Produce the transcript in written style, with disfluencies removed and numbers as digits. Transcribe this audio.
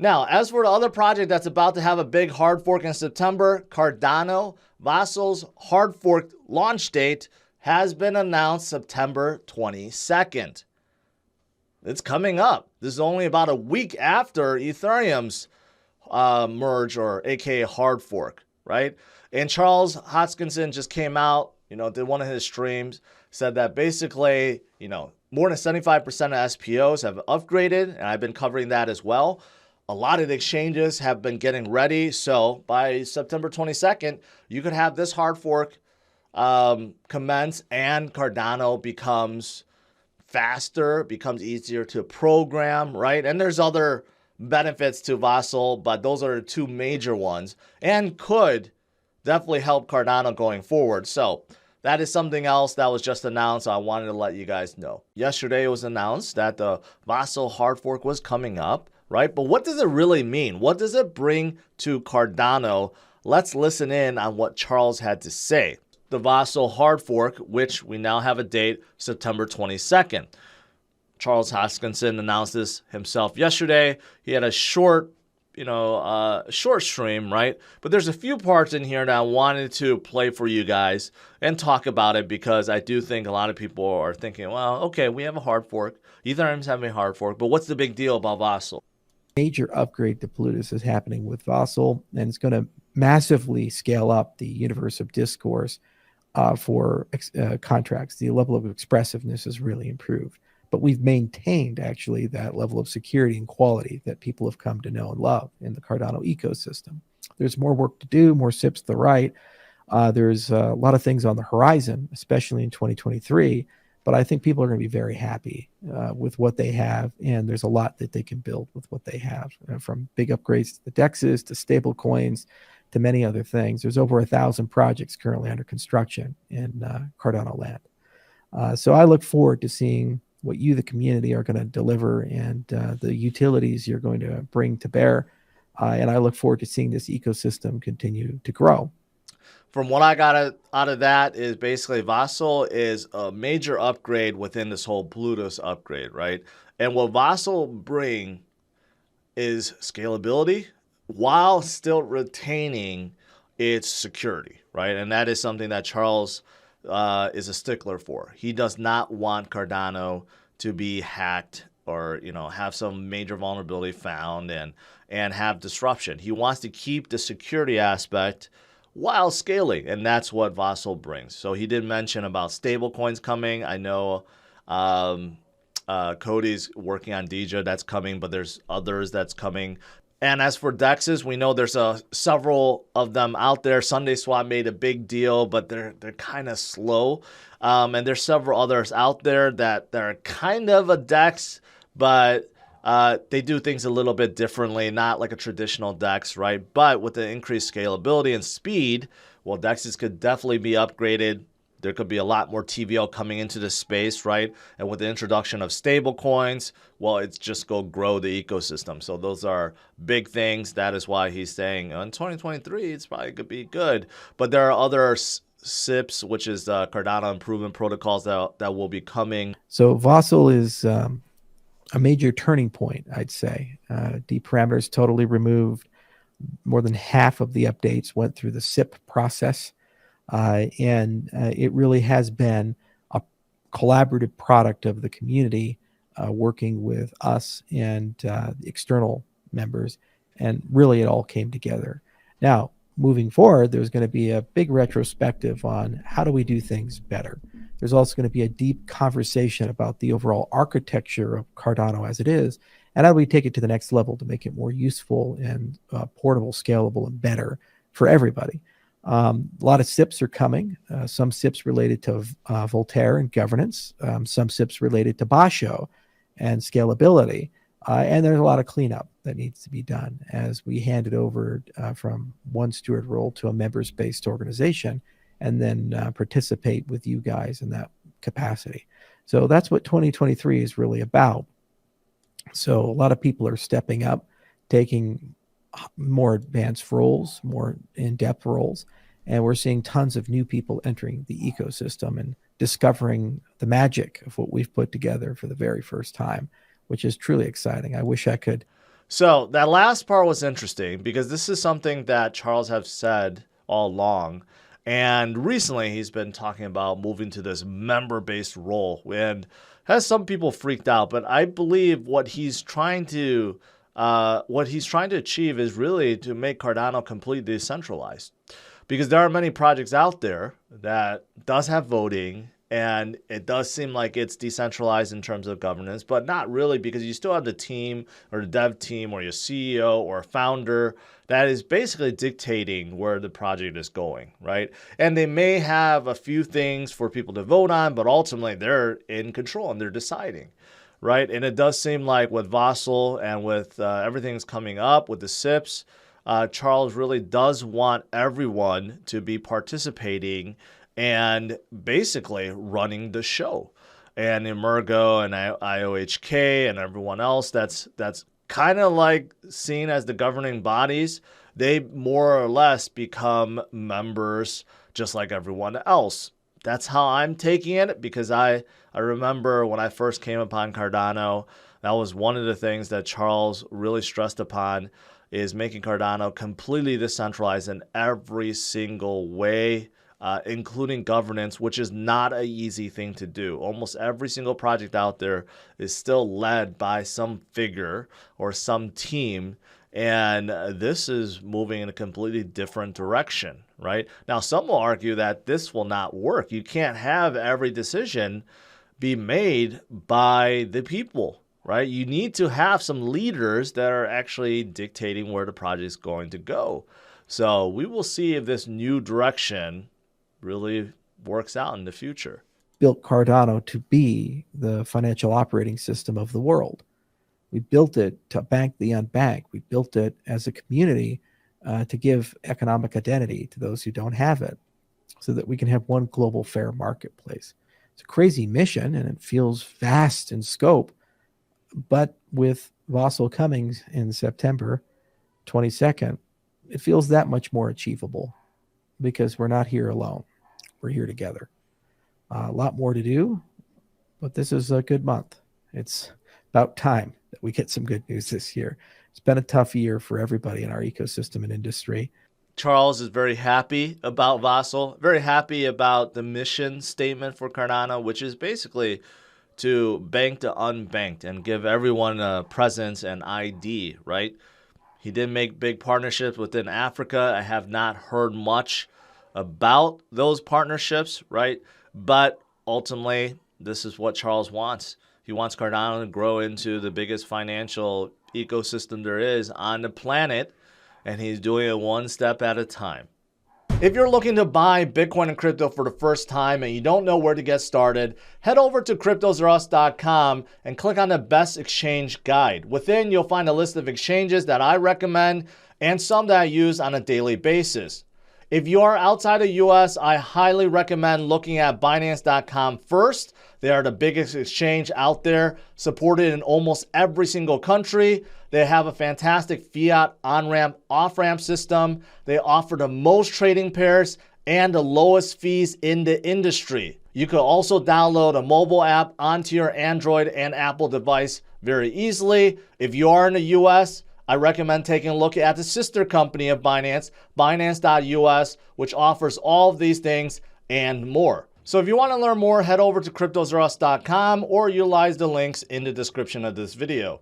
Now, as for the other project that's about to have a big hard fork in September, Cardano, Vasil's hard fork launch date has been announced September 22nd. It's coming up. This is only about a week after Ethereum's merge, or aka hard fork, right? And Charles Hoskinson just came out, did one of his streams, said that basically, more than 75% of SPOs have upgraded, and I've been covering that as well. A lot of the exchanges have been getting ready. So by September 22nd, you could have this hard fork commence, and Cardano becomes faster, becomes easier to program, right? And there's other benefits to Vasil, but those are the two major ones, and could definitely help Cardano going forward. So that is something else that was just announced. So I wanted to let you guys know. Yesterday it was announced that the Vasil hard fork was coming up, right? But what does it really mean? What does it bring to Cardano? Let's listen in on what Charles had to say. The Vasil hard fork, which we now have a date, September 22nd. Charles Hoskinson announced this himself yesterday. He had a short stream, right? But there's a few parts in here that I wanted to play for you guys and talk about it, because I do think a lot of people are thinking, well, okay, we have a hard fork. Ethereum's having a hard fork, but what's the big deal about Vasil? Major upgrade to Plutus is happening with Vasil, and it's going to massively scale up the universe of discourse for contracts. The level of expressiveness is really improved. But we've maintained actually that level of security and quality that people have come to know and love in the Cardano ecosystem. There's more work to do, more SIPs to the right. There's a lot of things on the horizon, especially in 2023. But I think people are going to be very happy with what they have, and there's a lot that they can build with what they have, from big upgrades to the DEXs to stable coins to many other things. There's over 1,000 projects currently under construction in Cardano land. So I look forward to seeing what you, the community, are going to deliver, and the utilities you're going to bring to bear. And I look forward to seeing this ecosystem continue to grow. From what I got out of that is basically Vasil is a major upgrade within this whole Plutus upgrade, right? And what Vasil bring is scalability while still retaining its security, right? And that is something that Charles is a stickler for. He does not want Cardano to be hacked or have some major vulnerability found and have disruption. He wants to keep the security aspect while scaling, and that's what Vasil brings. So he did mention about stable coins coming. I know Cody's working on DJ, that's coming, but there's others that's coming. And as for DEXs, we know there's several of them out there. Sunday Swap made a big deal, but they're kind of slow. And there's several others out there that are kind of a DEX, but they do things a little bit differently, not like a traditional DEX, right? But with the increased scalability and speed, well, DEXs could definitely be upgraded. There could be a lot more TVL coming into the space, right? And with the introduction of stable coins, well, it's just go grow the ecosystem. So those are big things. That is why he's saying in 2023, it's probably could be good. But there are other SIPs, which is Cardano improvement protocols that will be coming. So Vasil is a major turning point, I'd say. Deep parameters totally removed. More than half of the updates went through the SIP process. And it really has been a collaborative product of the community working with us and the external members. And really it all came together. Now, moving forward, there's going to be a big retrospective on how do we do things better. There's also going to be a deep conversation about the overall architecture of Cardano as it is, and how do we take it to the next level to make it more useful and portable, scalable, and better for everybody. A lot of SIPs are coming, some SIPs related to Voltaire and governance, some SIPs related to Basho and scalability. And there's a lot of cleanup that needs to be done as we hand it over from one steward role to a members-based organization, and then participate with you guys in that capacity. So that's what 2023 is really about. So a lot of people are stepping up, taking more advanced roles, more in-depth roles, and we're seeing tons of new people entering the ecosystem and discovering the magic of what we've put together for the very first time, which is truly exciting. I wish I could So that last part was interesting because this is something that Charles has said all along. And recently he's been talking about moving to this member-based role and has some people freaked out. But I believe what he's trying to achieve is really to make Cardano completely decentralized. Because there are many projects out there that does have voting, and it does seem like it's decentralized in terms of governance, but not really, because you still have the team or the dev team or your CEO or founder that is basically dictating where the project is going, right? And they may have a few things for people to vote on, but ultimately they're in control and they're deciding, right? And it does seem like with Vasil and with everything's coming up with the SIPs, Charles really does want everyone to be participating and basically running the show. And Emergo and IOHK and everyone else that's kind of like seen as the governing bodies, they more or less become members just like everyone else. That's how I'm taking it, because I remember when I first came upon Cardano, that was one of the things that Charles really stressed upon, is making Cardano completely decentralized in every single way, including governance, which is not an easy thing to do. Almost every single project out there is still led by some figure or some team, and this is moving in a completely different direction, right? Now, some will argue that this will not work. You can't have every decision be made by the people, right? You need to have some leaders that are actually dictating where the project is going to go. So we will see if this new direction really works out in the future. Built Cardano to be the financial operating system of the world. We built it to bank the unbanked. We built it as a community to give economic identity to those who don't have it, so that we can have one global fair marketplace. It's a crazy mission, and it feels vast in scope. But with Vasil coming in September 22nd, it feels that much more achievable, because we're not here alone. We're here together. A lot more to do, but this is a good month. It's about time that we get some good news this year. It's been a tough year for everybody in our ecosystem and industry. Charles is very happy about Vasil, very happy about the mission statement for Cardano, which is basically to bank the unbanked and give everyone a presence and ID, right? He did make big partnerships within Africa. I have not heard much about those partnerships, right? But ultimately, this is what Charles wants. He wants Cardano to grow into the biggest financial ecosystem there is on the planet, and he's doing it one step at a time. If you're looking to buy Bitcoin and crypto for the first time and you don't know where to get started, head over to CryptosRus.com and click on the best exchange guide. Within, you'll find a list of exchanges that I recommend and some that I use on a daily basis. If you are outside the US, I highly recommend looking at Binance.com first. They are the biggest exchange out there, supported in almost every single country. They have a fantastic fiat on-ramp, off-ramp system. They offer the most trading pairs and the lowest fees in the industry. You could also download a mobile app onto your Android and Apple device very easily. If you are in the US, I recommend taking a look at the sister company of Binance, Binance.us, which offers all of these things and more. So if you want to learn more, head over to CryptosRus.com or utilize the links in the description of this video.